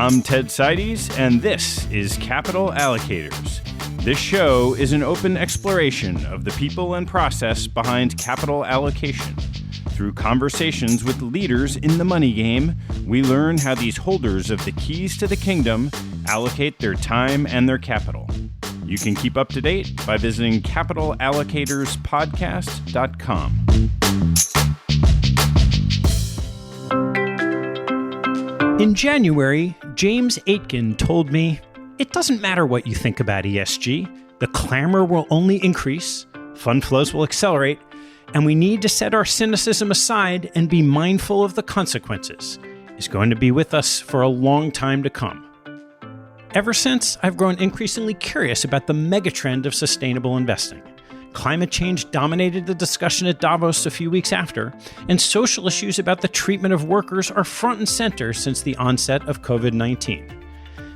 I'm Ted Seides, and this is Capital Allocators. This show is an open exploration of the people and process behind capital allocation. Through conversations with leaders in the money game, we learn how these holders of the keys to the kingdom allocate their time and their capital. You can keep up to date by visiting capitalallocatorspodcast.com. In January, James Aitken told me, "It doesn't matter what you think about ESG. The clamor will only increase, fund flows will accelerate, and we need to set our cynicism aside and be mindful of the consequences. It's going to be with us for a long time to come." Ever since, I've grown increasingly curious about the megatrend of sustainable investing. Climate change dominated the discussion at Davos a few weeks after, and social issues about the treatment of workers are front and center since the onset of COVID-19.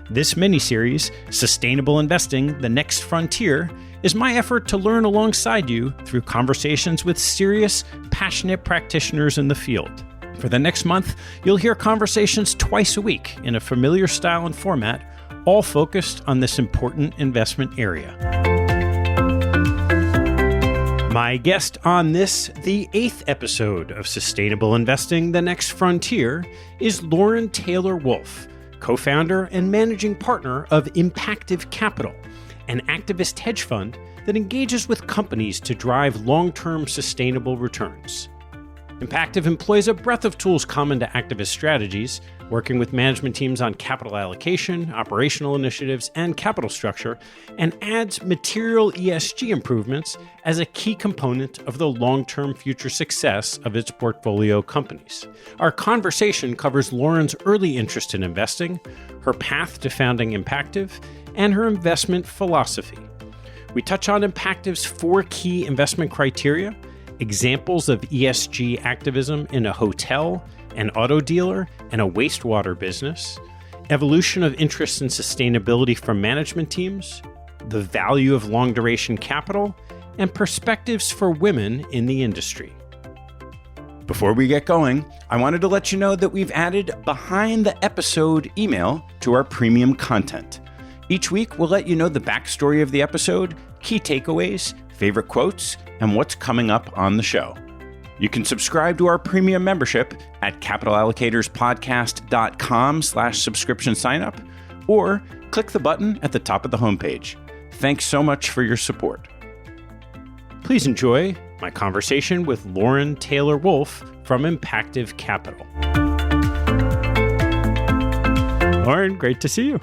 This mini-series, Sustainable Investing: The Next Frontier, is my effort to learn alongside you through conversations with serious, passionate practitioners in the field. For the next month, you'll hear conversations twice a week in a familiar style and format, all focused on this important investment area. My guest on this, the 8th episode of Sustainable Investing: The Next Frontier, is Lauren Taylor Wolfe, co-founder and managing partner of Impactive Capital, an activist hedge fund that engages with companies to drive long-term sustainable returns. Impactive employs a breadth of tools common to activist strategies, working with management teams on capital allocation, operational initiatives, and capital structure, and adds material ESG improvements as a key component of the long-term future success of its portfolio companies. Our conversation covers Lauren's early interest in investing, her path to founding Impactive, and her investment philosophy. We touch on Impactive's 4 key investment criteria, examples of ESG activism in a hotel, an auto dealer, and a wastewater business, evolution of interest in sustainability from management teams, the value of long-duration capital, and perspectives for women in the industry. Before we get going, I wanted to let you know that we've added behind the episode email to our premium content. Each week, we'll let you know the backstory of the episode, key takeaways, favorite quotes, and what's coming up on the show. You can subscribe to our premium membership at capitalallocatorspodcast.com/subscription signup, or click the button at the top of the homepage. Thanks so much for your support. Please enjoy my conversation with Lauren Taylor Wolfe from Impactive Capital. Lauren, great to see you.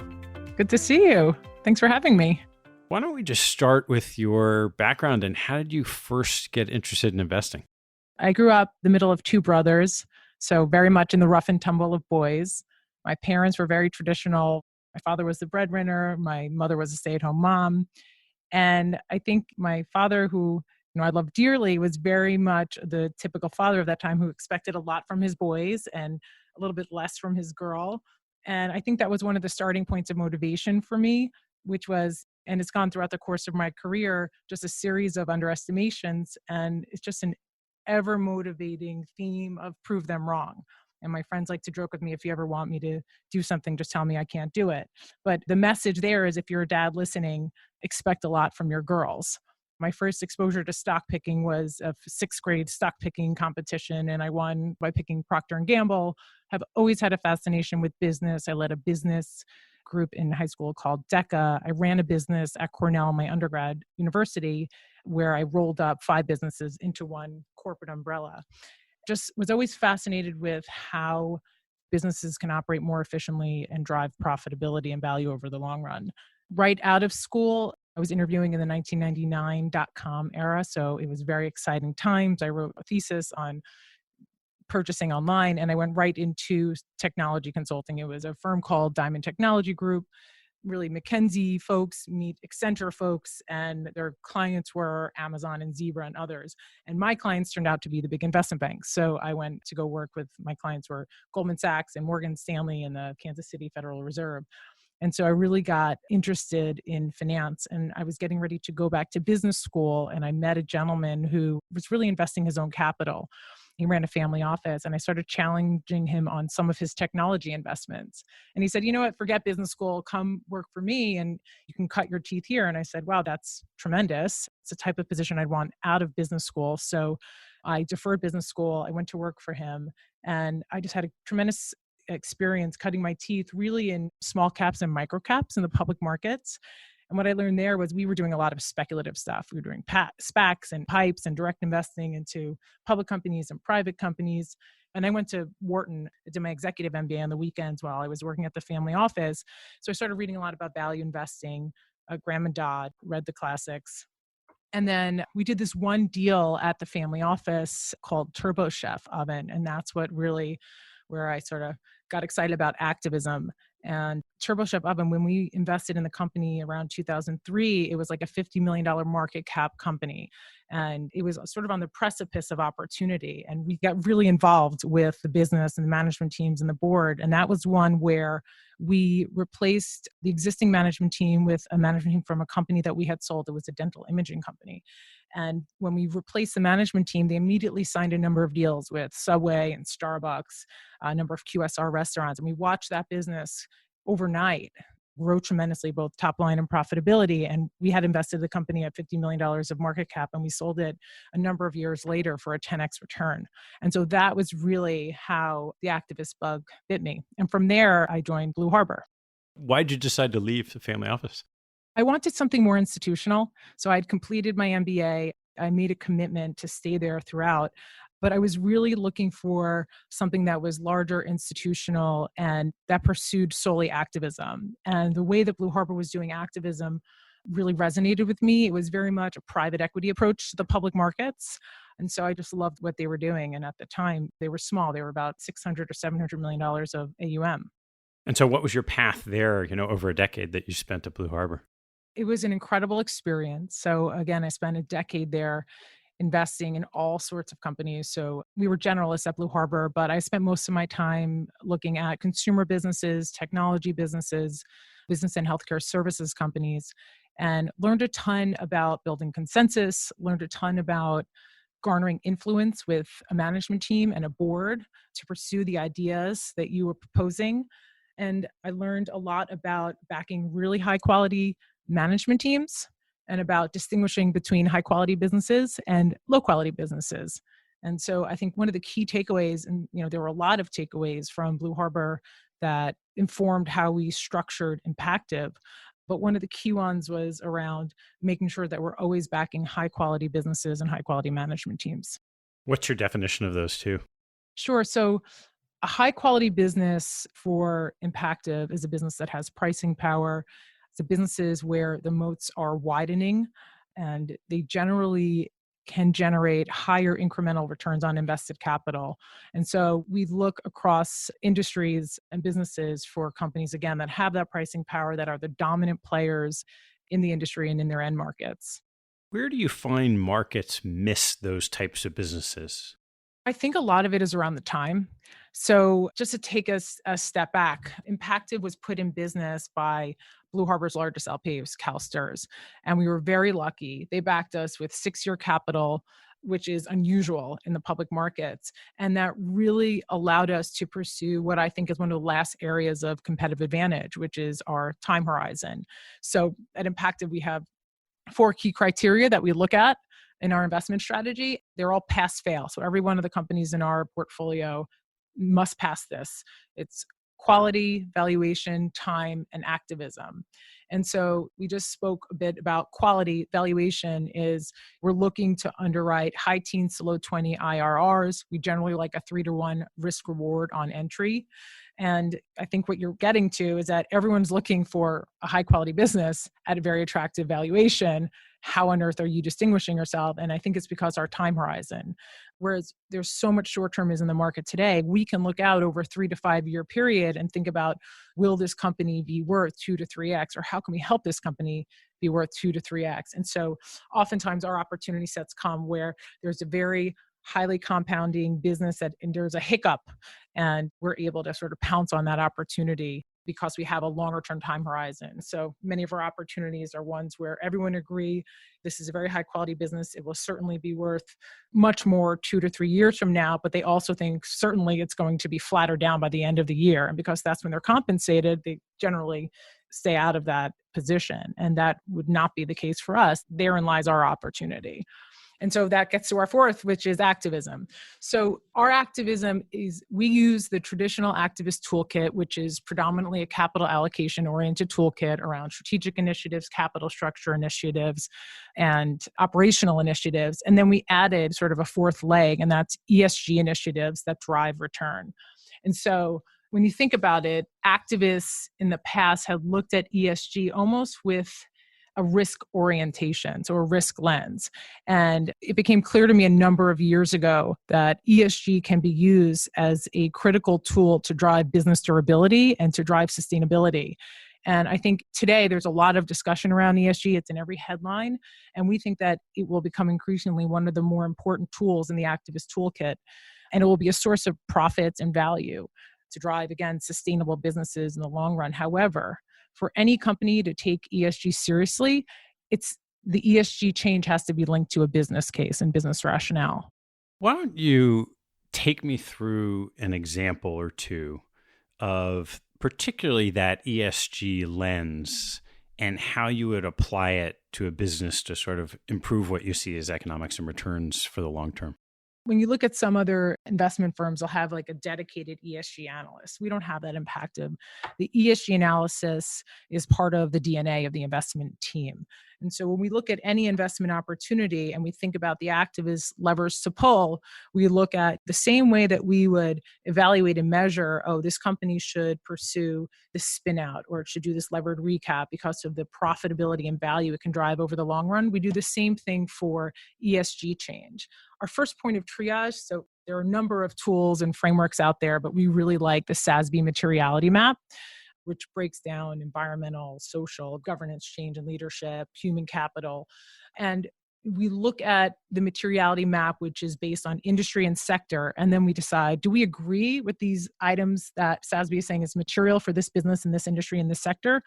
Good to see you. Thanks for having me. Why don't we just start with your background and how did you first get interested in investing? I grew up the middle of 2 brothers, so very much in the rough and tumble of boys. My parents were very traditional. My father was the breadwinner. My mother was a stay-at-home mom. And I think my father, who I love dearly, was very much the typical father of that time who expected a lot from his boys and a little bit less from his girl. And I think that was one of the starting points of motivation for me, which was, and it's gone throughout the course of my career, just a series of underestimations. And it's just an ever motivating theme of prove them wrong. And my friends like to joke with me, if you ever want me to do something, just tell me I can't do it. But the message there is, if you're a dad listening, expect a lot from your girls. My first exposure to stock picking was a 6th grade stock picking competition, and I won by picking Procter & Gamble. Have always had a fascination with business. I led a business group in high school called DECA. I ran a business at Cornell, my undergrad university, where I rolled up 5 businesses into one corporate umbrella. Just was always fascinated with how businesses can operate more efficiently and drive profitability and value over the long run. Right out of school, I was interviewing in the 1999 .com era, so it was very exciting times. I wrote a thesis on purchasing online, and I went right into technology consulting. It was a firm called Diamond Technology Group. Really McKinsey folks meet Accenture folks, and their clients were Amazon and Zebra and others. And my clients turned out to be the big investment banks. So I went to go work with, my clients were Goldman Sachs and Morgan Stanley and the Kansas City Federal Reserve. And so I really got interested in finance, and I was getting ready to go back to business school, and I met a gentleman who was really investing his own capital. He ran a family office, and I started challenging him on some of his technology investments. And he said, you know what, forget business school, come work for me and you can cut your teeth here. And I said, wow, that's tremendous. It's the type of position I'd want out of business school. So I deferred business school. I went to work for him, and I just had a tremendous experience cutting my teeth really in small caps and micro caps in the public markets. And what I learned there was we were doing a lot of speculative stuff. We were doing SPACs and pipes and direct investing into public companies and private companies. And I went to Wharton, did my executive MBA on the weekends while I was working at the family office. So I started reading a lot about value investing, Graham and Dodd, read the classics. And then we did this one deal at the family office called Turbo Chef Oven. And that's what really, where I sort of got excited about activism. And Turbo Chef Oven, when we invested in the company around 2003, it was like a $50 million market cap company. And it was sort of on the precipice of opportunity. And we got really involved with the business and the management teams and the board. And that was one where we replaced the existing management team with a management team from a company that we had sold. It was a dental imaging company. And when we replaced the management team, they immediately signed a number of deals with Subway and Starbucks, a number of QSR restaurants. And we watched that business overnight grow tremendously, both top line and profitability. And we had invested the company at $50 million of market cap, and we sold it a number of years later for a 10x return. And so that was really how the activist bug bit me. And from there, I joined Blue Harbor. Why did you decide to leave the family office? I wanted something more institutional. So I'd completed my MBA. I made a commitment to stay there throughout, but I was really looking for something that was larger, institutional, and that pursued solely activism. And the way that Blue Harbor was doing activism really resonated with me. It was very much a private equity approach to the public markets. And so I just loved what they were doing. And at the time, they were small. They were about $600 or $700 million of AUM. And so what was your path there, over a decade that you spent at Blue Harbor? It was an incredible experience. So again, I spent a decade there investing in all sorts of companies. So we were generalists at Blue Harbor, but I spent most of my time looking at consumer businesses, technology businesses, business and healthcare services companies, and learned a ton about building consensus, learned a ton about garnering influence with a management team and a board to pursue the ideas that you were proposing. And I learned a lot about backing really high quality management teams and about distinguishing between high quality businesses and low quality businesses. And so I think one of the key takeaways, and there were a lot of takeaways from Blue Harbor that informed how we structured Impactive, but one of the key ones was around making sure that we're always backing high quality businesses and high quality management teams. What's your definition of those two? Sure. So a high quality business for Impactive is a business that has pricing power. The businesses where the moats are widening, and they generally can generate higher incremental returns on invested capital. And so we look across industries and businesses for companies, again, that have that pricing power, that are the dominant players in the industry and in their end markets. Where do you find markets miss those types of businesses? I think a lot of it is around the time. So just to take us a step back, Impactive was put in business by Blue Harbor's largest LP, CalSTRS. And we were very lucky. They backed us with 6-year capital, which is unusual in the public markets. And that really allowed us to pursue what I think is one of the last areas of competitive advantage, which is our time horizon. So at Impactive, we have 4 key criteria that we look at in our investment strategy. They're all pass fail. So every one of the companies in our portfolio must pass this. It's quality, valuation, time, and activism. And so we just spoke a bit about quality. Valuation is we're looking to underwrite high teens to low 20 IRRs. We generally like a 3-to-1 risk reward on entry. And I think what you're getting to is that everyone's looking for a high quality business at a very attractive valuation. How on earth are you distinguishing yourself? And I think it's because our time horizon, whereas there's so much short-termism in the market today, we can look out over a 3 to 5 year period and think about, will this company be worth 2 to 3x, or how can we help this company be worth 2 to 3x? And so oftentimes our opportunity sets come where there's a very highly compounding business and there's a hiccup, and we're able to sort of pounce on that opportunity. because we have a longer term time horizon. So many of our opportunities are ones where everyone agree this is a very high quality business. It will certainly be worth much more 2 to 3 years from now, but they also think certainly it's going to be flatter down by the end of the year. And because that's when they're compensated, they generally stay out of that position. And that would not be the case for us. Therein lies our opportunity. And so that gets to our fourth, which is activism. So our activism is we use the traditional activist toolkit, which is predominantly a capital allocation oriented toolkit around strategic initiatives, capital structure initiatives, and operational initiatives. And then we added sort of a fourth leg, and that's ESG initiatives that drive return. And so when you think about it, activists in the past have looked at ESG almost with a risk orientation, so a risk lens. And it became clear to me a number of years ago that ESG can be used as a critical tool to drive business durability and to drive sustainability. And I think today there's a lot of discussion around ESG. It's in every headline. And we think that it will become increasingly one of the more important tools in the activist toolkit. And it will be a source of profits and value to drive, again, sustainable businesses in the long run. However, for any company to take ESG seriously, it's the ESG change has to be linked to a business case and business rationale. Why don't you take me through an example or two of particularly that ESG lens and how you would apply it to a business to sort of improve what you see as economics and returns for the long term? When you look at some other investment firms, they'll have like a dedicated ESG analyst. We don't have that in Impactive. The ESG analysis is part of the DNA of the investment team. And so when we look at any investment opportunity and we think about the activist levers to pull, we look at the same way that we would evaluate and measure, oh, this company should pursue this spin out or it should do this levered recap because of the profitability and value it can drive over the long run. We do the same thing for ESG change. Our first point of triage, so there are a number of tools and frameworks out there, but we really like the SASB materiality map, which breaks down environmental, social, governance, change and leadership, human capital. And we look at the materiality map, which is based on industry and sector, and then we decide, do we agree with these items that SASB is saying is material for this business in this industry in this sector?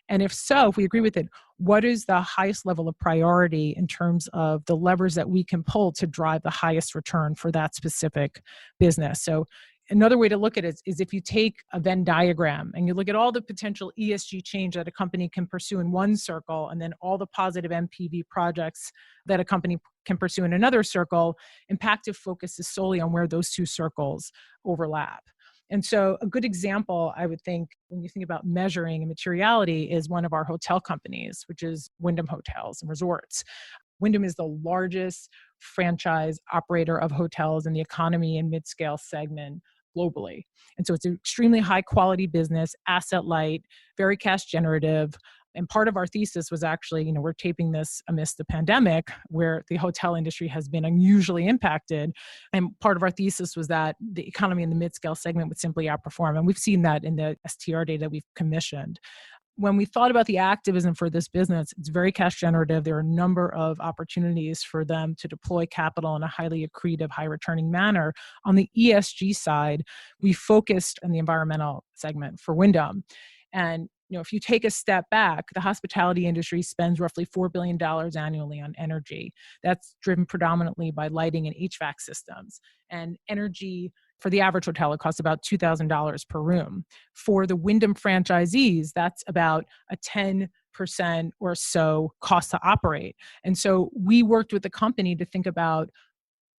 And if so, if we agree with it, what is the highest level of priority in terms of the levers that we can pull to drive the highest return for that specific business? So another way to look at it is if you take a Venn diagram and you look at all the potential ESG change that a company can pursue in one circle, and then all the positive MPV projects that a company can pursue in another circle, Impactive focuses solely on where those two circles overlap. And so a good example, I would think, when you think about measuring and materiality is one of our hotel companies, which is Wyndham Hotels and Resorts. Wyndham is the largest franchise operator of hotels in the economy and mid-scale segment globally. And so it's an extremely high quality business, asset light, very cash generative. And part of our thesis was actually, we're taping this amidst the pandemic where the hotel industry has been unusually impacted. And part of our thesis was that the economy in the mid-scale segment would simply outperform. And we've seen that in the STR data we've commissioned. When we thought about the activism for this business, it's very cash generative. There are a number of opportunities for them to deploy capital in a highly accretive, high returning manner. On the ESG side, we focused on the environmental segment for Wyndham. And if you take a step back, the hospitality industry spends roughly $4 billion annually on energy. That's driven predominantly by lighting and HVAC systems. And energy for the average hotel, it costs about $2,000 per room. For the Wyndham franchisees, that's about a 10% or so cost to operate. And so we worked with the company to think about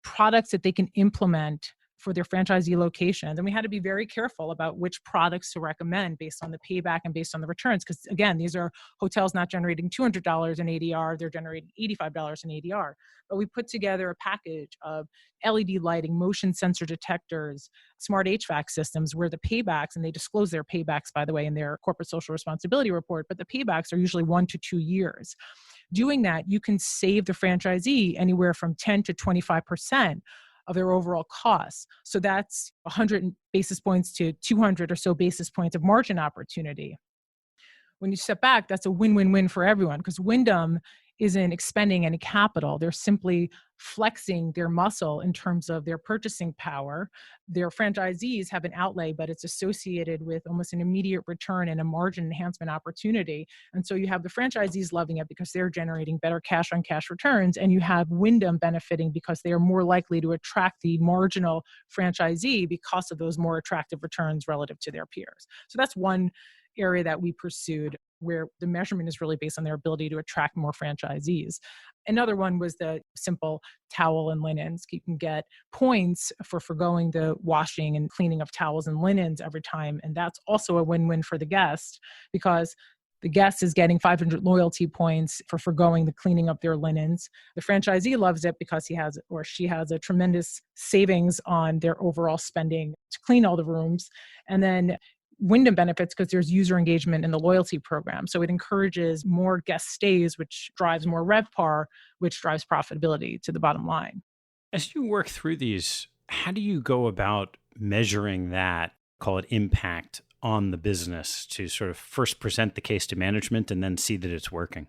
products that they can implement for their franchisee locations. And we had to be very careful about which products to recommend based on the payback and based on the returns. Because again, these are hotels not generating $200 in ADR, they're generating $85 in ADR. But we put together a package of LED lighting, motion sensor detectors, smart HVAC systems where the paybacks, and they disclose their paybacks, by the way, in their corporate social responsibility report, but the paybacks are usually 1 to 2 years. Doing that, you can save the franchisee anywhere from 10 to 25% of their overall costs. So that's 100 basis points to 200 or so basis points of margin opportunity. When you step back, that's a win-win-win for everyone because Wyndham isn't expending any capital. They're simply flexing their muscle in terms of their purchasing power. Their franchisees have an outlay, but it's associated with almost an immediate return and a margin enhancement opportunity. And so you have the franchisees loving it because they're generating better cash on cash returns. And you have Wyndham benefiting because they are more likely to attract the marginal franchisee because of those more attractive returns relative to their peers. So that's one area that we pursued where the measurement is really based on their ability to attract more franchisees. Another one was the simple towel and linens. You can get points for forgoing the washing and cleaning of towels and linens every time. And that's also a win-win for the guest because the guest is getting 500 loyalty points for forgoing the cleaning up their linens. The franchisee loves it because he has or she has a tremendous savings on their overall spending to clean all the rooms. And then Wyndham benefits because there's user engagement in the loyalty program. So it encourages more guest stays, which drives more RevPAR, which drives profitability to the bottom line. As you work through these, how do you go about measuring that, call it impact on the business, to sort of first present the case to management and then see that it's working?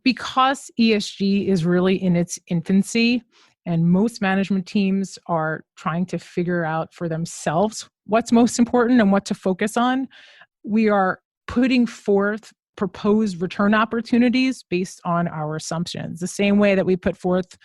Because ESG is really in its infancy, and most management teams are trying to figure out for themselves what's most important and what to focus on, we are putting forth proposed return opportunities based on our assumptions, the same way that we put forth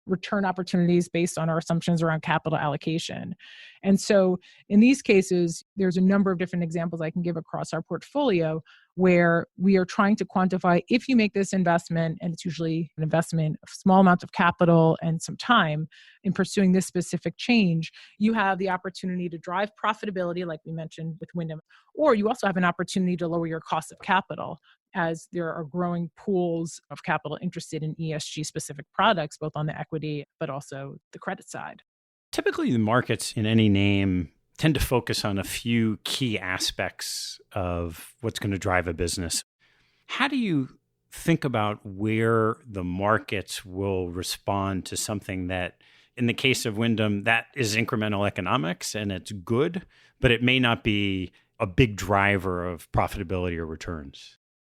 return opportunities based on our assumptions around capital allocation. And so in these cases, there's a number of different examples I can give across our portfolio where we are trying to quantify if you make this investment, and it's usually an investment of small amounts of capital and some time in pursuing this specific change, you have the opportunity to drive profitability, like we mentioned with Wyndham, or you also have an opportunity to lower your cost of capital as there are growing pools of capital interested in ESG specific products, both on the equity, but also the credit side. Typically, the markets in any name tend to focus on a few key aspects of what's going to drive a business. How do you think about where the markets will respond to something that, in the case of Wyndham, that is incremental economics and it's good, but it may not be a big driver of profitability or returns?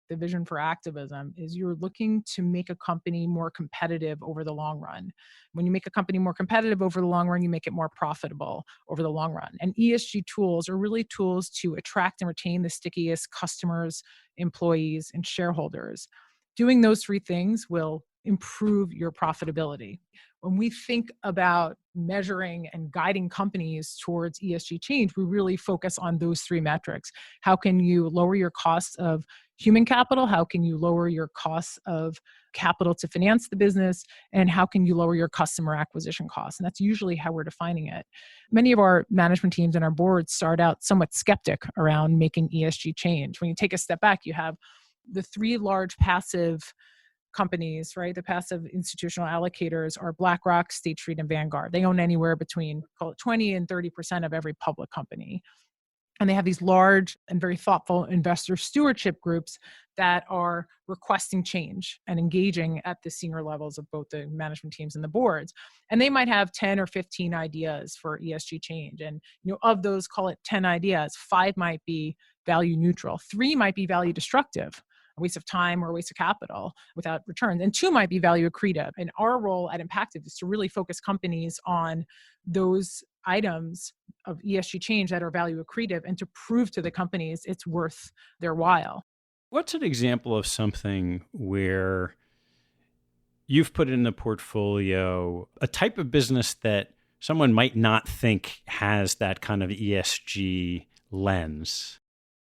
The vision for activism is you're looking to make a company more competitive over the long run. When you make a company more competitive over the long run, you make it more profitable over the long run. And ESG tools are really tools to attract and retain the stickiest customers, employees, and shareholders. Doing those three things will improve your profitability. When we think about measuring and guiding companies towards ESG change, we really focus on those three metrics. How can you lower your costs of human capital? How can you lower your costs of capital to finance the business? And how can you lower your customer acquisition costs? And that's usually how we're defining it. Many of our management teams and our boards start out somewhat skeptic around making ESG change. When you take a step back, you have the three large passive companies, right? The passive institutional allocators are BlackRock, State Street, and Vanguard. They own anywhere between, call it 20 and 30% of every public company. And they have these large and very thoughtful investor stewardship groups that are requesting change and engaging at the senior levels of both the management teams and the boards. And they might have 10 or 15 ideas for ESG change. And of those, call it 10 ideas, 5 might be value neutral, 3 might be value destructive, a waste of time or a waste of capital without returns, and 2 might be value accretive. And our role at Impactive is to really focus companies on those items of ESG change that are value accretive and to prove to the companies it's worth their while. What's an example of something where you've put in the portfolio a type of business that someone might not think has that kind of ESG lens?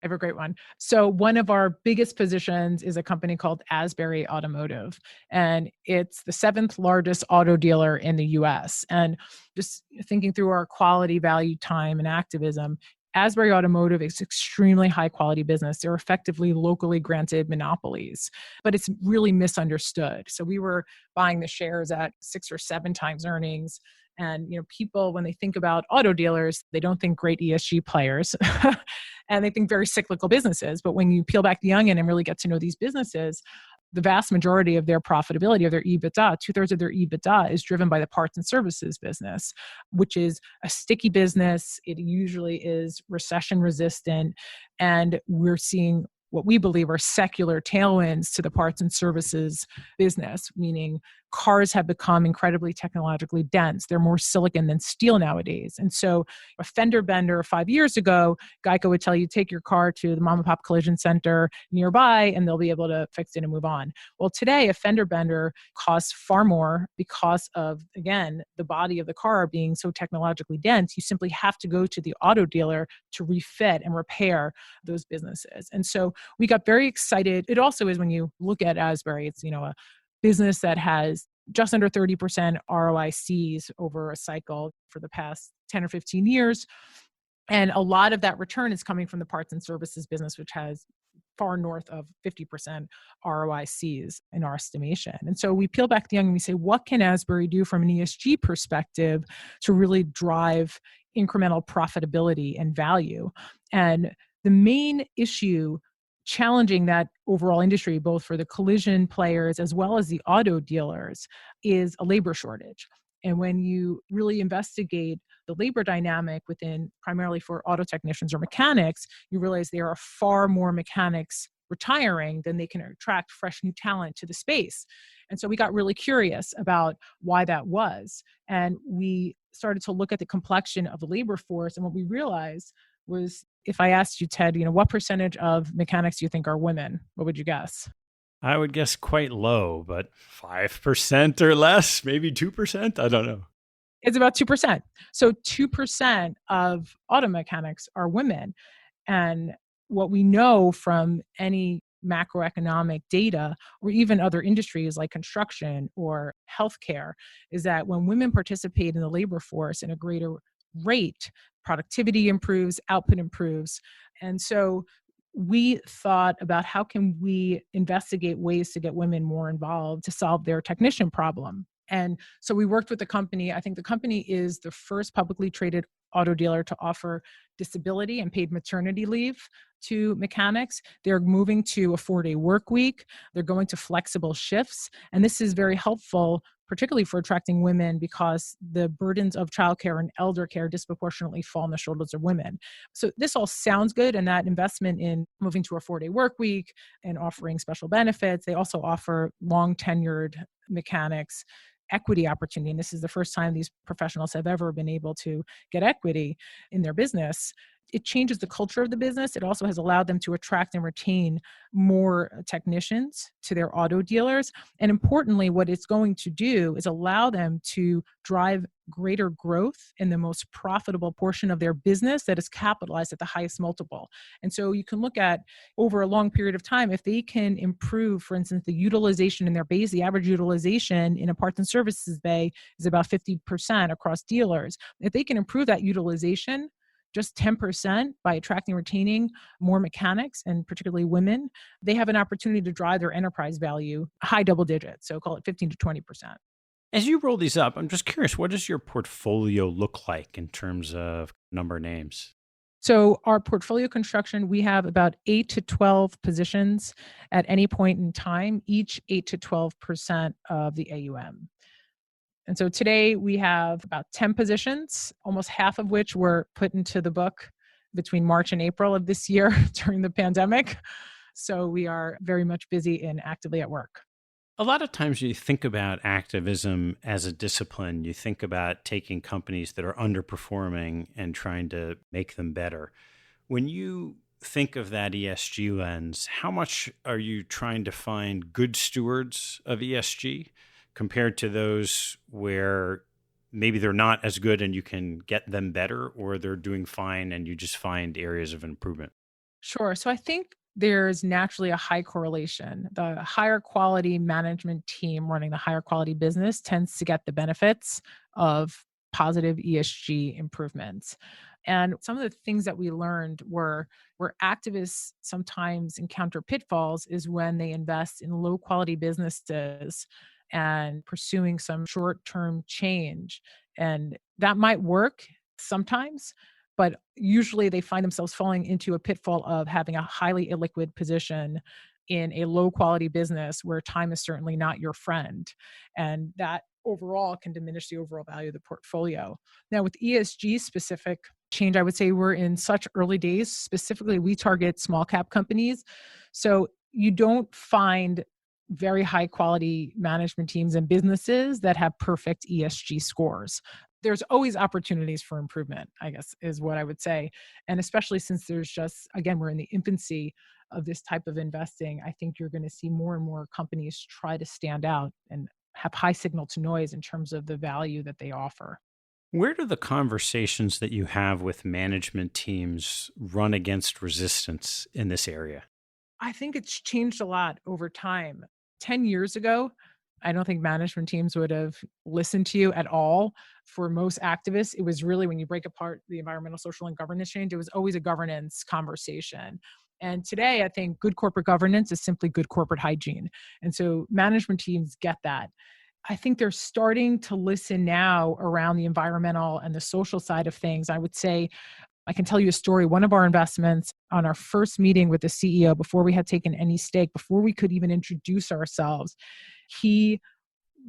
I have a great one. So one of our biggest positions is a company called Asbury Automotive, and it's the 7th largest auto dealer in the US. And just thinking through our quality, value, time, and activism, Asbury Automotive is extremely high quality business. They're effectively locally granted monopolies, but it's really misunderstood. So we were buying the shares at 6 or 7 times earnings. And people, when they think about auto dealers, they don't think great ESG players, and they think very cyclical businesses. But when you peel back the onion and really get to know these businesses, the vast majority of their profitability, of their EBITDA, 2/3 of their EBITDA is driven by the parts and services business, which is a sticky business. It usually is recession resistant, and we're seeing what we believe are secular tailwinds to the parts and services business, meaning cars have become incredibly technologically dense. They're more silicon than steel nowadays. And so a fender bender 5 years ago, Geico would tell you, take your car to the mom and pop collision center nearby and they'll be able to fix it and move on. Well, today a fender bender costs far more because of, again, the body of the car being so technologically dense. You simply have to go to the auto dealer to refit and repair those businesses. And so we got very excited. It also is, when you look at Asbury, it's, a business that has just under 30% ROICs over a cycle for the past 10 or 15 years. And a lot of that return is coming from the parts and services business, which has far north of 50% ROICs in our estimation. And so we peel back the onion and we say, what can Asbury do from an ESG perspective to really drive incremental profitability and value? And the main issue challenging that overall industry, both for the collision players as well as the auto dealers, is a labor shortage. And when you really investigate the labor dynamic within, primarily for auto technicians or mechanics, you realize there are far more mechanics retiring than they can attract fresh new talent to the space. And so we got really curious about why that was. And we started to look at the complexion of the labor force. And what we realized was, if I asked you, Ted, what percentage of mechanics do you think are women? What would you guess? I would guess quite low, but 5% or less, maybe 2%. I don't know. It's about 2%. So 2% of auto mechanics are women. And what we know from any macroeconomic data, or even other industries like construction or healthcare, is that when women participate in the labor force in a greater rate, productivity improves, output improves. And so we thought about, how can we investigate ways to get women more involved to solve their technician problem? And so we worked with the company. I think the company is the first publicly traded auto dealer to offer disability and paid maternity leave to mechanics. They're moving to a 4-day work week. They're going to flexible shifts. And this is very helpful, particularly for attracting women, because the burdens of childcare and elder care disproportionately fall on the shoulders of women. So this all sounds good. And that investment in moving to a 4-day work week and offering special benefits, they also offer long tenured mechanics equity opportunity. And this is the first time these professionals have ever been able to get equity in their business. It changes the culture of the business. It also has allowed them to attract and retain more technicians to their auto dealers. And importantly, what it's going to do is allow them to drive greater growth in the most profitable portion of their business that is capitalized at the highest multiple. And so you can look at, over a long period of time, if they can improve, for instance, the utilization in their bays. The average utilization in a parts and services bay is about 50% across dealers. If they can improve that utilization just 10% by attracting and retaining more mechanics, and particularly women, they have an opportunity to drive their enterprise value high double digits. So call it 15 to 20%. As you roll these up, I'm just curious, what does your portfolio look like in terms of number of names? So our portfolio construction, we have about 8 to 12 positions at any point in time, each 8 to 12% of the AUM. And so today we have about 10 positions, almost half of which were put into the book between March and April of this year during the pandemic. So we are very much busy and actively at work. A lot of times you think about activism as a discipline. You think about taking companies that are underperforming and trying to make them better. When you think of that ESG lens, how much are you trying to find good stewards of ESG compared to those where maybe they're not as good and you can get them better, or they're doing fine and you just find areas of improvement? Sure. So I think there's naturally a high correlation. The higher quality management team running the higher quality business tends to get the benefits of positive ESG improvements. And some of the things that we learned were where activists sometimes encounter pitfalls is when they invest in low quality businesses and pursuing some short-term change. And that might work sometimes, but usually they find themselves falling into a pitfall of having a highly illiquid position in a low quality business where time is certainly not your friend. And that overall can diminish the overall value of the portfolio. Now, with ESG specific change. I would say we're in such early days. Specifically, we target small cap companies. So you don't find very high quality management teams and businesses that have perfect ESG scores. There's always opportunities for improvement, I guess, is what I would say. And especially since there's just, again, we're in the infancy of this type of investing, I think you're going to see more and more companies try to stand out and have high signal to noise in terms of the value that they offer. Where do the conversations that you have with management teams run against resistance in this area? I think it's changed a lot over time. 10 years ago, I don't think management teams would have listened to you at all. For most activists, it was really when you break apart the environmental, social, and governance change, it was always a governance conversation. And today, I think good corporate governance is simply good corporate hygiene. And so management teams get that. I think they're starting to listen now around the environmental and the social side of things. I would say, I can tell you a story. One of our investments, on our first meeting with the CEO, before we had taken any stake, before we could even introduce ourselves, he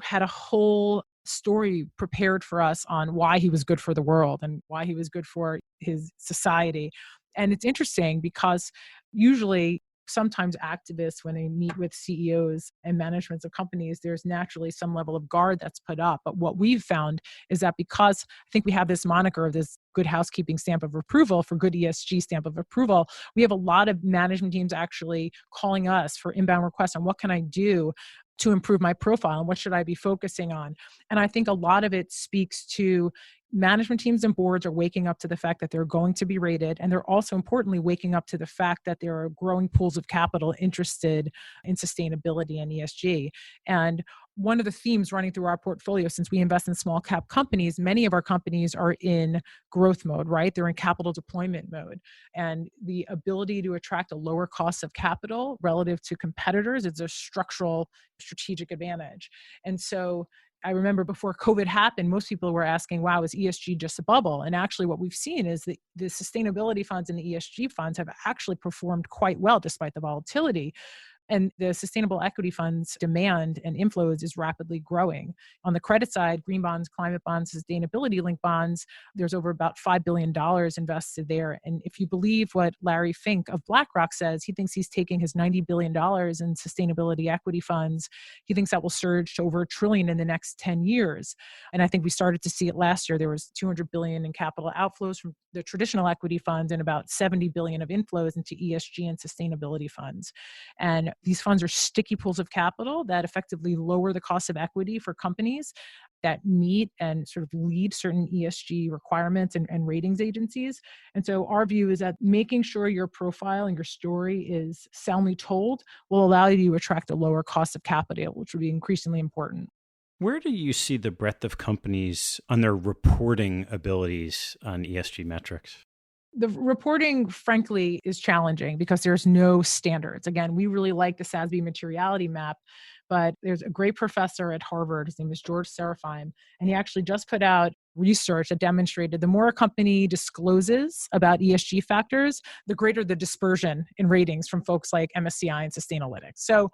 had a whole story prepared for us on why he was good for the world and why he was good for his society. And it's interesting because usually, sometimes activists, when they meet with CEOs and managements of companies, there's naturally some level of guard that's put up. But what we've found is that because I think we have this moniker of this good housekeeping stamp of approval for good ESG stamp of approval, we have a lot of management teams actually calling us for inbound requests on what can I do to improve my profile and what should I be focusing on. And I think a lot of it speaks to management teams and boards are waking up to the fact that they're going to be rated. And they're also importantly waking up to the fact that there are growing pools of capital interested in sustainability and ESG. And one of the themes running through our portfolio, since we invest in small cap companies, many of our companies are in growth mode, right? They're in capital deployment mode. And the ability to attract a lower cost of capital relative to competitors is a structural strategic advantage. And so I remember before COVID happened, most people were asking, wow, is ESG just a bubble? And actually what we've seen is that the sustainability funds and the ESG funds have actually performed quite well despite the volatility. And the sustainable equity funds demand and inflows is rapidly growing. On the credit side, green bonds, climate bonds, sustainability-linked bonds, there's over about $5 billion invested there. And if you believe what Larry Fink of BlackRock says, he thinks he's taking his $90 billion in sustainability equity funds. He thinks that will surge to over $1 trillion in the next 10 years. And I think we started to see it last year. There was $200 billion in capital outflows from the traditional equity funds and about $70 billion of inflows into ESG and sustainability funds. And these funds are sticky pools of capital that effectively lower the cost of equity for companies that meet and sort of lead certain ESG requirements and ratings agencies. And so our view is that making sure your profile and your story is soundly told will allow you to attract a lower cost of capital, which will be increasingly important. Where do you see the breadth of companies on their reporting abilities on ESG metrics? The reporting, frankly, is challenging because there's no standards. Again, we really like the SASB materiality map, but there's a great professor at Harvard, his name is George Serafeim, and he actually just put out research that demonstrated the more a company discloses about ESG factors, the greater the dispersion in ratings from folks like MSCI and Sustainalytics. So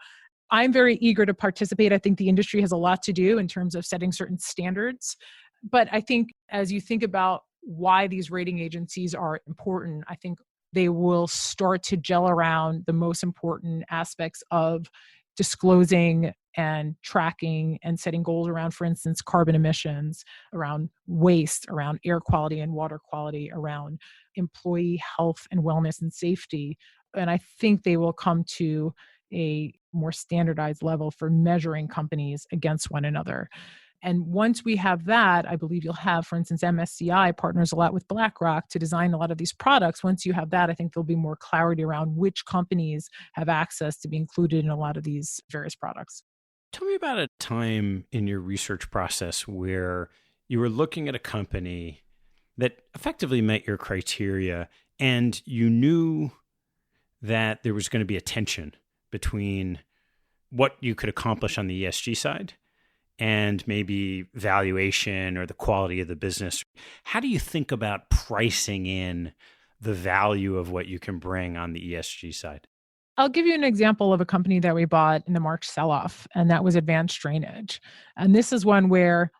I'm very eager to participate. I think the industry has a lot to do in terms of setting certain standards. But I think as you think about why these rating agencies are important, I think they will start to gel around the most important aspects of disclosing and tracking and setting goals around, for instance, carbon emissions, around waste, around air quality and water quality, around employee health and wellness and safety. And I think they will come to a more standardized level for measuring companies against one another. And once we have that, I believe you'll have, for instance, MSCI partners a lot with BlackRock to design a lot of these products. Once you have that, I think there'll be more clarity around which companies have access to be included in a lot of these various products. Tell me about a time in your research process where you were looking at a company that effectively met your criteria and you knew that there was going to be a tension between what you could accomplish on the ESG side and maybe valuation or the quality of the business. How do you think about pricing in the value of what you can bring on the ESG side? I'll give you an example of a company that we bought in the March sell-off, and that was Advanced Drainage. And this is one where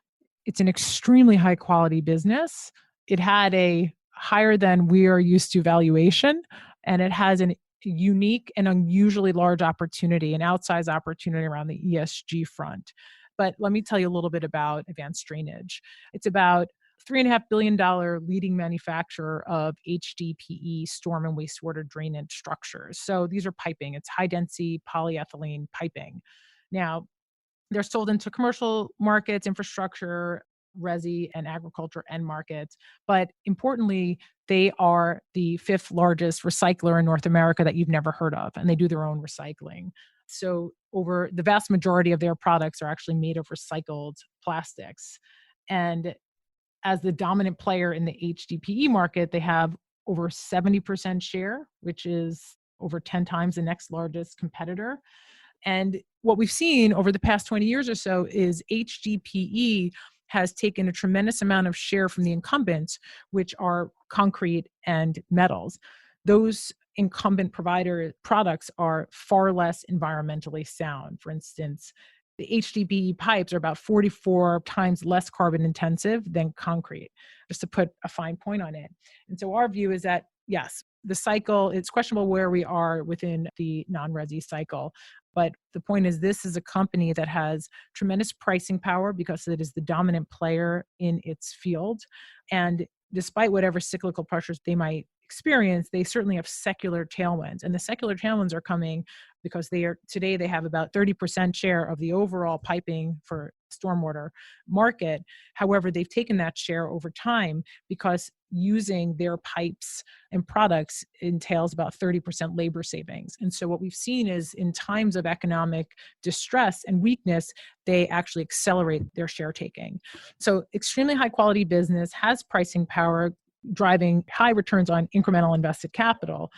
it's an extremely high quality business. It had a higher than we are used to valuation, and it has an unique and unusually large opportunity, an outsized opportunity around the ESG front. But let me tell you a little bit about advanced drainage. It's about $3.5 billion leading manufacturer of HDPE storm and wastewater drainage structures. So these are piping. It's high density polyethylene piping. Now, they're sold into commercial markets, infrastructure, resi, and agriculture end markets. But importantly, they are the fifth largest recycler in North America that you've never heard of, and they do their own recycling. So over the vast majority of their products are actually made of recycled plastics. And as the dominant player in the HDPE market, they have over 70% share, which is over 10 times the next largest competitor. And what we've seen over the past 20 years or so is HDPE has taken a tremendous amount of share from the incumbents, which are concrete and metals. Those incumbent provider products are far less environmentally sound. For instance, the HDPE pipes are about 44 times less carbon intensive than concrete, just to put a fine point on it. And so our view is that, yes, the cycle, it's questionable where we are within the non-resi cycle. But the point is, this is a company that has tremendous pricing power because it is the dominant player in its field. And despite whatever cyclical pressures they might experience, they certainly have secular tailwinds. And the secular tailwinds are coming because today they have about 30% share of the overall piping for stormwater market. However, they've taken that share over time because using their pipes and products entails about 30% labor savings. And so what we've seen is in times of economic distress and weakness, they actually accelerate their share taking. So extremely high quality business, has pricing power, driving high returns on incremental invested capital.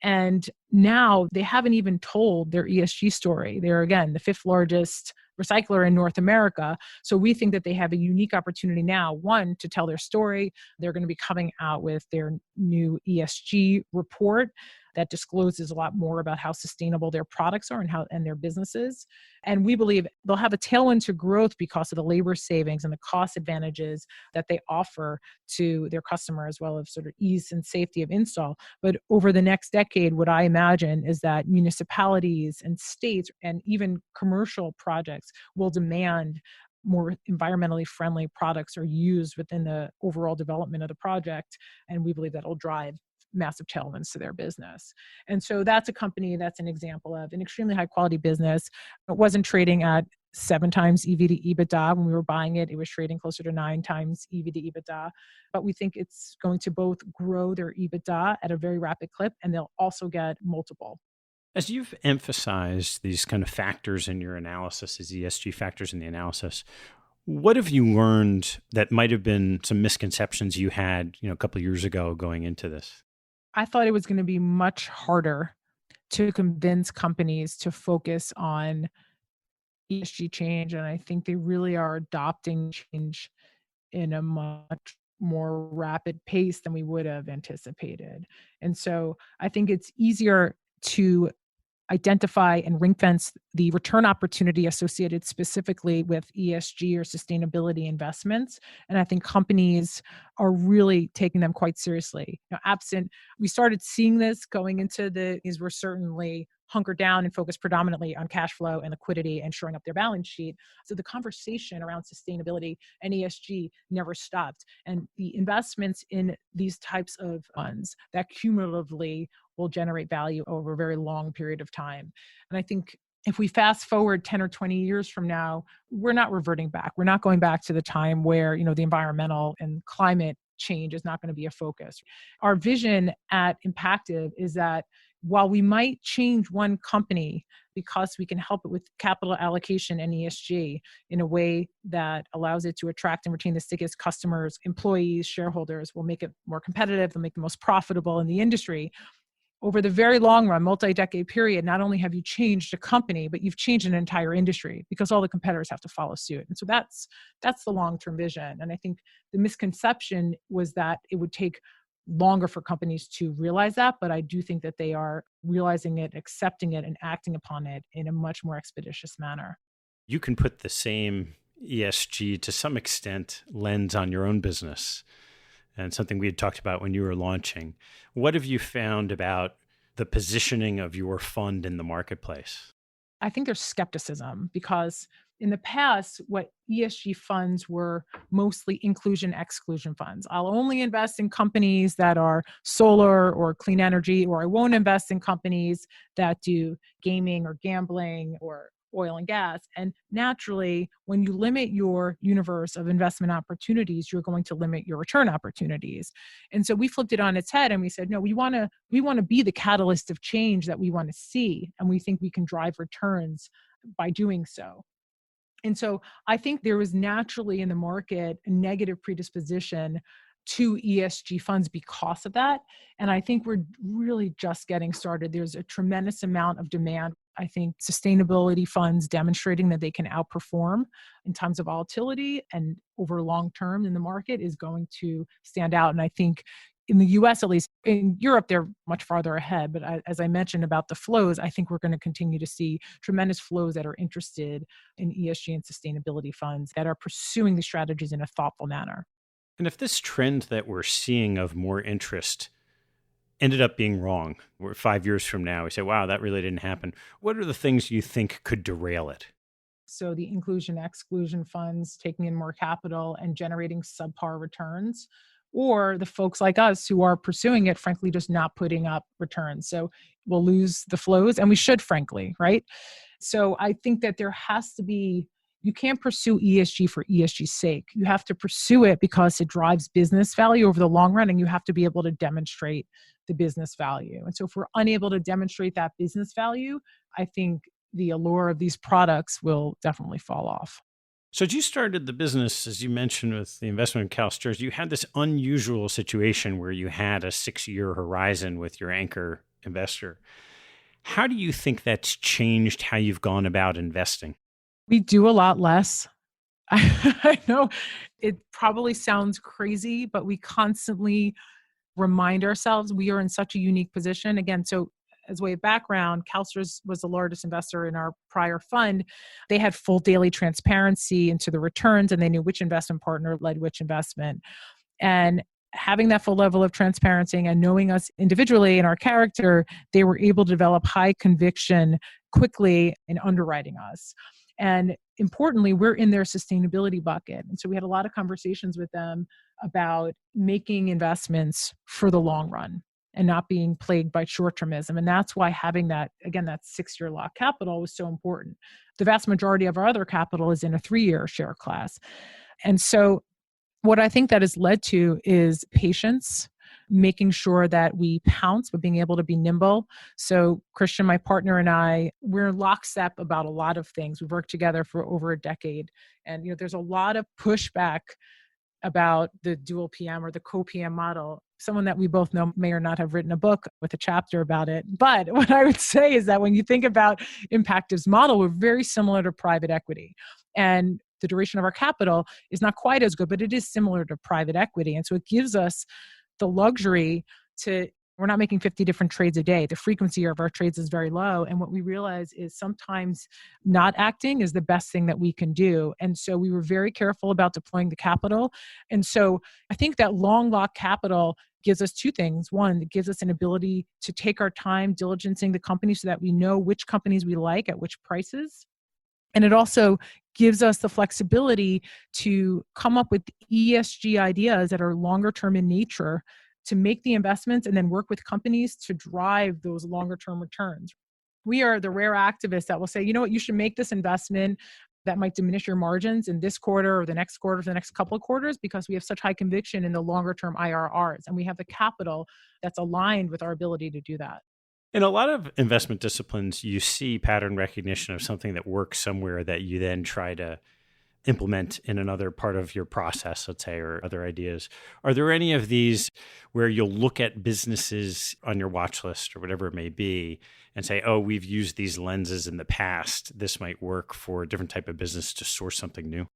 And now they haven't even told their ESG story. They're, again, the fifth largest recycler in North America. So we think that they have a unique opportunity now, one, to tell their story. They're going to be coming out with their new ESG report that discloses a lot more about how sustainable their products are and their businesses. And we believe they'll have a tailwind to growth because of the labor savings and the cost advantages that they offer to their customer, as well as sort of ease and safety of install. But over the next decade, what I imagine is that municipalities and states and even commercial projects will demand more environmentally friendly products are used within the overall development of the project. And we believe that will drive massive tailwinds to their business. And so that's a company that's an example of an extremely high quality business. It wasn't trading at 7 times EV to EBITDA. When we were buying it, it was trading closer to 9 times EV to EBITDA. But we think it's going to both grow their EBITDA at a very rapid clip, and they'll also get multiple. As you've emphasized these kind of factors in your analysis, these ESG factors in the analysis, what have you learned that might have been some misconceptions you had, a couple of years ago going into this? I thought it was going to be much harder to convince companies to focus on ESG change. And I think they really are adopting change in a much more rapid pace than we would have anticipated. And so I think it's easier to identify and ring fence the return opportunity associated specifically with ESG or sustainability investments. And I think companies are really taking them quite seriously. We started seeing this going into these were certainly hunkered down and focused predominantly on cash flow and liquidity and shoring up their balance sheet. So the conversation around sustainability and ESG never stopped. And the investments in these types of funds that cumulatively will generate value over a very long period of time. And I think if we fast forward 10 or 20 years from now, we're not reverting back. We're not going back to the time where, the environmental and climate change is not going to be a focus. Our vision at Impactive is that while we might change one company because we can help it with capital allocation and ESG in a way that allows it to attract and retain the stickiest customers, employees, shareholders, will make it more competitive, will make it most profitable in the industry. Over the very long run, multi-decade period, not only have you changed a company, but you've changed an entire industry because all the competitors have to follow suit. And so that's the long-term vision. And I think the misconception was that it would take longer for companies to realize that, but I do think that they are realizing it, accepting it, and acting upon it in a much more expeditious manner. You can put the same ESG, to some extent, lens on your own business. and something we had talked about when you were launching. What have you found about the positioning of your fund in the marketplace? I think there's skepticism because in the past, what ESG funds were mostly inclusion exclusion funds. I'll only invest in companies that are solar or clean energy, or I won't invest in companies that do gaming or gambling or oil and gas. And naturally, when you limit your universe of investment opportunities, you're going to limit your return opportunities. And so we flipped it on its head and we said, no, we want to be the catalyst of change that we want to see. And we think we can drive returns by doing so. And so I think there was naturally in the market a negative predisposition to ESG funds because of that. And I think we're really just getting started. There's a tremendous amount of demand. I think sustainability funds demonstrating that they can outperform in times of volatility and over long term in the market is going to stand out. And I think in the US, at least, in Europe, they're much farther ahead. But as I mentioned about the flows, I think we're going to continue to see tremendous flows that are interested in ESG and sustainability funds that are pursuing these strategies in a thoughtful manner. And if this trend that we're seeing of more interest ended up being wrong, we're 5 years from now, we say, wow, that really didn't happen. What are the things you think could derail it? So the inclusion exclusion funds taking in more capital and generating subpar returns, or the folks like us who are pursuing it, frankly, just not putting up returns. So we'll lose the flows, and we should, frankly, right? So I think that there has to be, you can't pursue ESG for ESG's sake. You have to pursue it because it drives business value over the long run, and you have to be able to demonstrate the business value. And so if we're unable to demonstrate that business value, I think the allure of these products will definitely fall off. So as you started the business, as you mentioned with the investment in CalSTRS, you had this unusual situation where you had a 6-year horizon with your anchor investor. How do you think that's changed how you've gone about investing? We do a lot less. I know it probably sounds crazy, but we constantly remind ourselves we are in such a unique position. Again, so as way of background, CalSTRS was the largest investor in our prior fund. They had full daily transparency into the returns, and they knew which investment partner led which investment. And having that full level of transparency and knowing us individually and our character, they were able to develop high conviction quickly in underwriting us. And importantly, we're in their sustainability bucket. And so we had a lot of conversations with them about making investments for the long run and not being plagued by short-termism. And that's why having that, again, that 6-year lock capital was so important. The vast majority of our other capital is in a 3-year share class. And so what I think that has led to is patience, making sure that we pounce, but being able to be nimble. So Christian, my partner, and I, we're lockstep about a lot of things. We've worked together for over a decade. And there's a lot of pushback about the dual PM or the co-PM model. Someone that we both know may or not have written a book with a chapter about it. But what I would say is that when you think about Impactive's model, we're very similar to private equity. And the duration of our capital is not quite as good, but it is similar to private equity. And so it gives us the luxury to, we're not making 50 different trades a day. The frequency of our trades is very low. And what we realize is sometimes not acting is the best thing that we can do. And so we were very careful about deploying the capital. And so I think that long lock capital gives us two things. One, it gives us an ability to take our time diligencing the company so that we know which companies we like at which prices. And it also gives us the flexibility to come up with ESG ideas that are longer term in nature to make the investments and then work with companies to drive those longer term returns. We are the rare activists that will say, you know what, you should make this investment that might diminish your margins in this quarter or the next quarter, for the next couple of quarters, because we have such high conviction in the longer term IRRs. And we have the capital that's aligned with our ability to do that. In a lot of investment disciplines, you see pattern recognition of something that works somewhere that you then try to implement in another part of your process, let's say, or other ideas. Are there any of these where you'll look at businesses on your watch list or whatever it may be and say, oh, we've used these lenses in the past. This might work for a different type of business to source something new?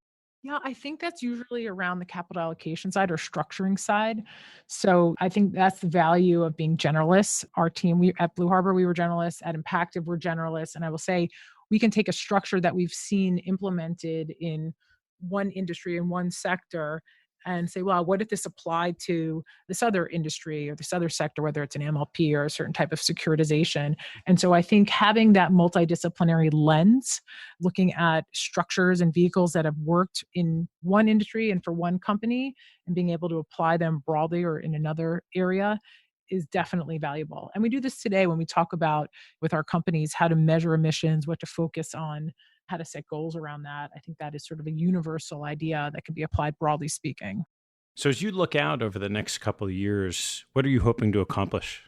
Yeah, I think that's usually around the capital allocation side or structuring side. So I think that's the value of being generalists. Our team, we at Blue Harbor, we were generalists. At Impactive, we're generalists. And I will say we can take a structure that we've seen implemented in one industry, in one sector, and say, well, what if this applied to this other industry or this other sector, whether it's an MLP or a certain type of securitization? And so I think having that multidisciplinary lens, looking at structures and vehicles that have worked in one industry and for one company, and being able to apply them broadly or in another area is definitely valuable. And we do this today when we talk about with our companies how to measure emissions, what to focus on, how to set goals around that. I think that is sort of a universal idea that can be applied broadly speaking. So as you look out over the next couple of years, what are you hoping to accomplish?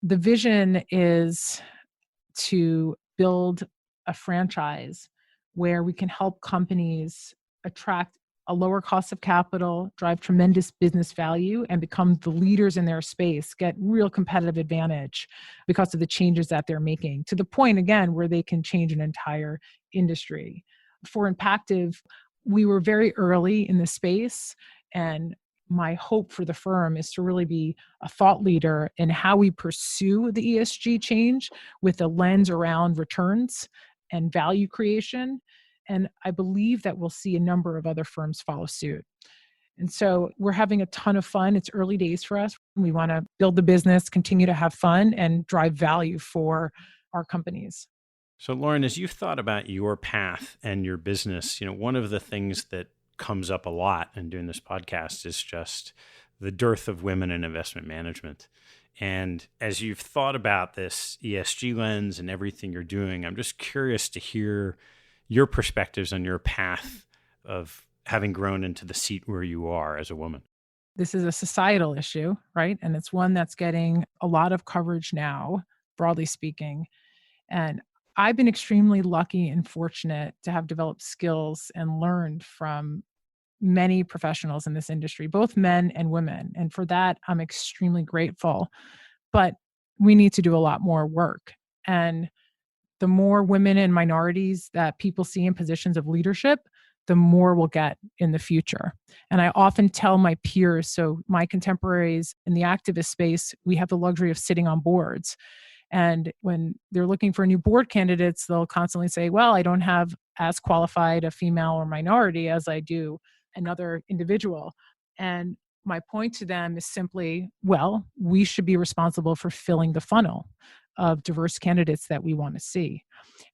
The vision is to build a franchise where we can help companies attract a lower cost of capital, drive tremendous business value, and become the leaders in their space, get real competitive advantage because of the changes that they're making, to the point, again, where they can change an entire industry. For Impactive, we were very early in the space, and my hope for the firm is to really be a thought leader in how we pursue the ESG change with a lens around returns and value creation. And I believe that we'll see a number of other firms follow suit. And so we're having a ton of fun. It's early days for us. We want to build the business, continue to have fun, and drive value for our companies. So Lauren, as you've thought about your path and your business, one of the things that comes up a lot in doing this podcast is just the dearth of women in investment management. And as you've thought about this ESG lens and everything you're doing, I'm just curious to hear your perspectives on your path of having grown into the seat where you are as a woman. This is a societal issue, right? And it's one that's getting a lot of coverage now, broadly speaking. And I've been extremely lucky and fortunate to have developed skills and learned from many professionals in this industry, both men and women. And for that, I'm extremely grateful. But we need to do a lot more work. And the more women and minorities that people see in positions of leadership, the more we'll get in the future. And I often tell my peers, so my contemporaries in the activist space, we have the luxury of sitting on boards. And when they're looking for new board candidates, they'll constantly say, well, I don't have as qualified a female or minority as I do another individual. And my point to them is simply, well, we should be responsible for filling the funnel of diverse candidates that we want to see.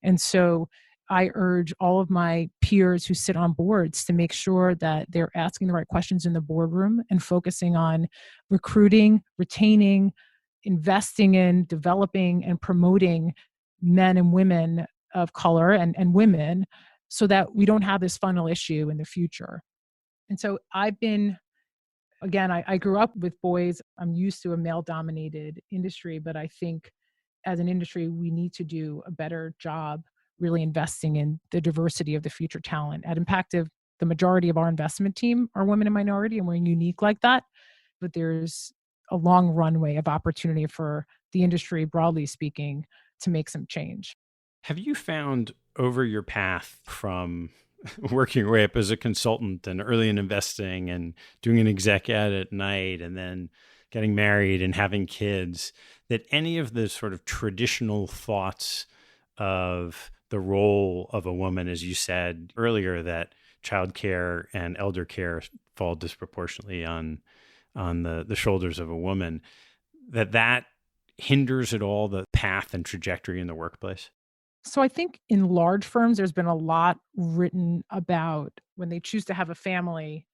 And so I urge all of my peers who sit on boards to make sure that they're asking the right questions in the boardroom and focusing on recruiting, retaining, investing in, developing, and promoting men and women of color and women so that we don't have this funnel issue in the future. And so I've been, again, I grew up with boys. I'm used to a male-dominated industry, but I think as an industry, we need to do a better job really investing in the diversity of the future talent. At Impactive, the majority of our investment team are women and minority, and we're unique like that. But there's a long runway of opportunity for the industry, broadly speaking, to make some change. Have you found over your path from working your way up as a consultant and early in investing and doing an exec ed at night and then getting married and having kids, that any of the sort of traditional thoughts of the role of a woman, as you said earlier, that childcare and elder care fall disproportionately on the shoulders of a woman, that hinders at all the path and trajectory in the workplace? So I think in large firms, there's been a lot written about when they choose to have a family,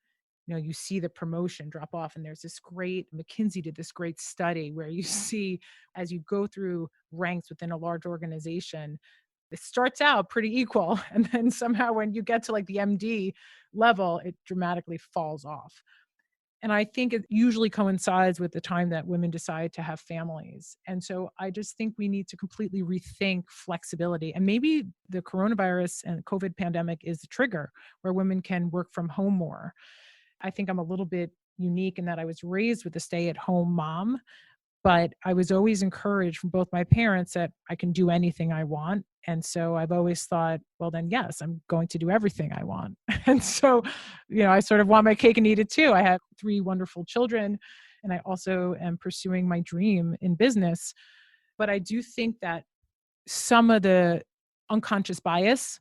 you see the promotion drop off. And there's this great, McKinsey did this great study where you see as you go through ranks within a large organization, it starts out pretty equal. And then somehow when you get to like the MD level, it dramatically falls off. And I think it usually coincides with the time that women decide to have families. And so I just think we need to completely rethink flexibility. And maybe the coronavirus and COVID pandemic is the trigger where women can work from home more. I think I'm a little bit unique in that I was raised with a stay-at-home mom, but I was always encouraged from both my parents that I can do anything I want. And so I've always thought, well, then, yes, I'm going to do everything I want. And so, I sort of want my cake and eat it too. I have 3 wonderful children, and I also am pursuing my dream in business. But I do think that some of the unconscious bias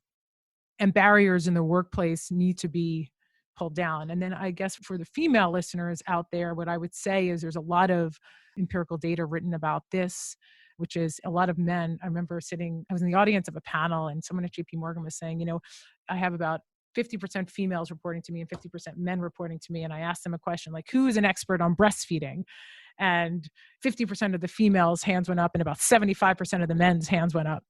and barriers in the workplace need to be pulled down. And then I guess for the female listeners out there, what I would say is there's a lot of empirical data written about this, which is a lot of men. I remember I was in the audience of a panel and someone at JP.Morgan was saying, I have about 50% females reporting to me and 50% men reporting to me. And I asked them a question like, who is an expert on breastfeeding? And 50% of the females' hands went up and about 75% of the men's hands went up.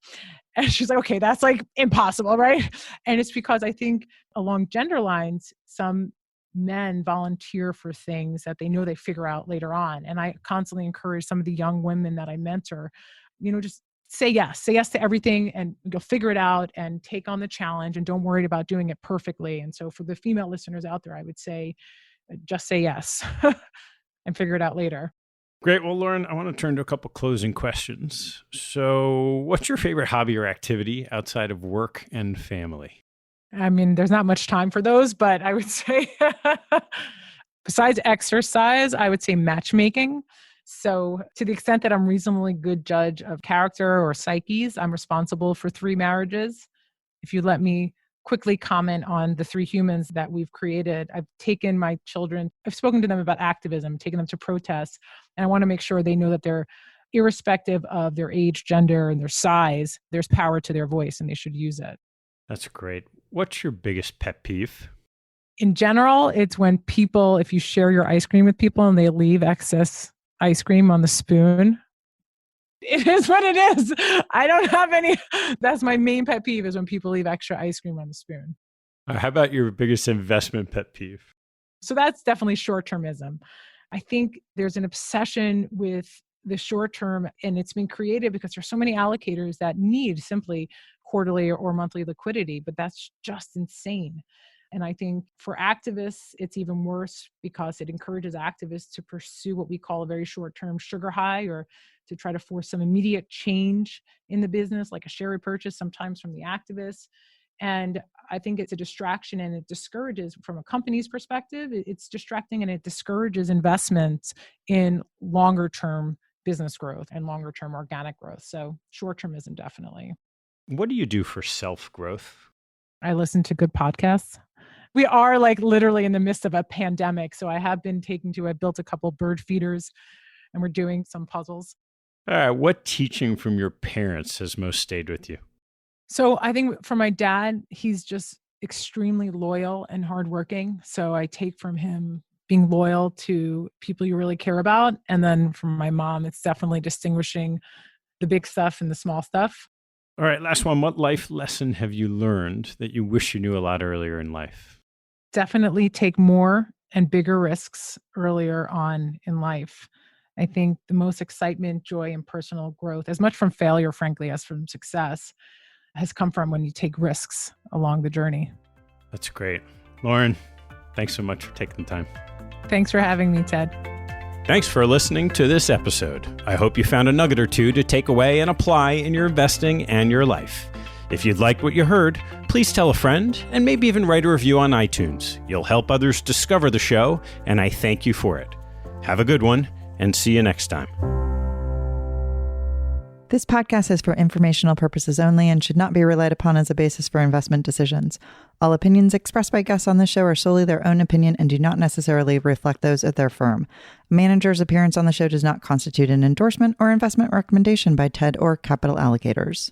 And she's like, okay, that's like impossible, right? And it's because I think along gender lines, some men volunteer for things that they know they figure out later on. And I constantly encourage some of the young women that I mentor, just say yes to everything and go figure it out and take on the challenge and don't worry about doing it perfectly. And so for the female listeners out there, I would say, just say yes and figure it out later. Great. Well, Lauren, I want to turn to a couple closing questions. So what's your favorite hobby or activity outside of work and family? I mean, there's not much time for those, but I would say besides exercise, I would say matchmaking. So to the extent that I'm a reasonably good judge of character or psyches, I'm responsible for 3 marriages. If you let me quickly comment on the 3 humans that we've created, I've taken my children, I've spoken to them about activism, taken them to protests, and I want to make sure they know that they're irrespective of their age, gender, and their size, there's power to their voice and they should use it. That's great. What's your biggest pet peeve? In general, it's when people, if you share your ice cream with people and they leave excess ice cream on the spoon. It is what it is. I don't have any. That's my main pet peeve is when people leave extra ice cream on the spoon. How about your biggest investment pet peeve? So that's definitely short-termism. I think there's an obsession with the short term, and it's been created because there's so many allocators that need simply quarterly or monthly liquidity, but that's just insane. And I think for activists, it's even worse because it encourages activists to pursue what we call a very short-term sugar high or to try to force some immediate change in the business, like a share repurchase sometimes from the activists. And I think it's a distraction and it discourages from a company's perspective. It's distracting and it discourages investments in longer-term business growth and longer-term organic growth. So short-termism, definitely. What do you do for self-growth? I listen to good podcasts. We are like literally in the midst of a pandemic. So I built a couple bird feeders and we're doing some puzzles. All right. What teaching from your parents has most stayed with you? So I think for my dad, he's just extremely loyal and hardworking. So I take from him being loyal to people you really care about. And then from my mom, it's definitely distinguishing the big stuff and the small stuff. All right. Last one. What life lesson have you learned that you wish you knew a lot earlier in life? Definitely take more and bigger risks earlier on in life. I think the most excitement, joy, and personal growth, as much from failure, frankly, as from success, has come from when you take risks along the journey. That's great. Lauren, thanks so much for taking the time. Thanks for having me, Ted. Thanks for listening to this episode. I hope you found a nugget or two to take away and apply in your investing and your life. If you'd like what you heard, please tell a friend and maybe even write a review on iTunes. You'll help others discover the show, and I thank you for it. Have a good one, and see you next time. This podcast is for informational purposes only and should not be relied upon as a basis for investment decisions. All opinions expressed by guests on this show are solely their own opinion and do not necessarily reflect those of their firm. A manager's appearance on the show does not constitute an endorsement or investment recommendation by TED or Capital Allocators.